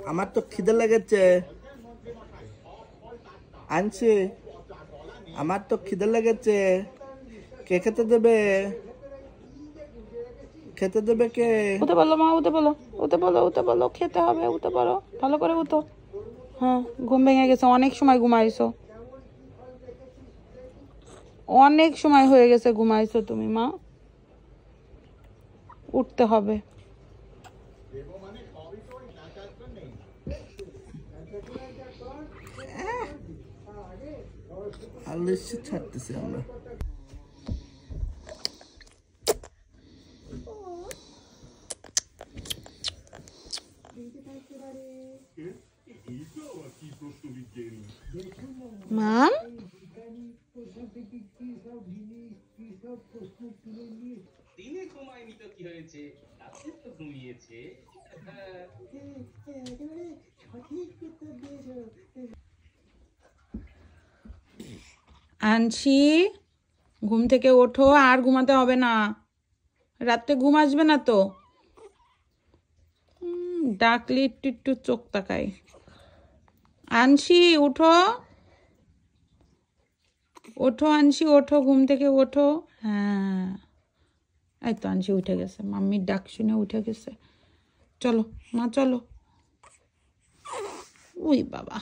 আমার তো খিদে লেগেছে আনছি আমার তো খিদে লেগেছে কে খেতে দেবে কে উঠে বলো মা উঠে বলো খেতে হবে উঠে পড়ো ভালো করে উঠো হ্যাঁ ঘুম ভেঙে গেছে অনেক সময় ঘুমাইছো অনেক সময় হয়ে গেছে ঘুমাইছো তুমি মা উঠতে হবে আলু ছাড়তেছি আমরা মাম দিনে ঘুমায়নি তো কি হয়েছে রাতে তো ঘুমিয়েছে আনছি ঘুম থেকে ওঠো আর ঘুমাতে হবে না রাতে ঘুম আসবে না তো ডাকলে একটু একটু চোখ তাকাই আনছি উঠো ওঠো আনছি ওঠো ঘুম থেকে ওঠো হ্যাঁ এই তো আনছি উঠে গেছে মাম্মির ডাক শুনে উঠে গেছে চলো মা চলো উই বাবা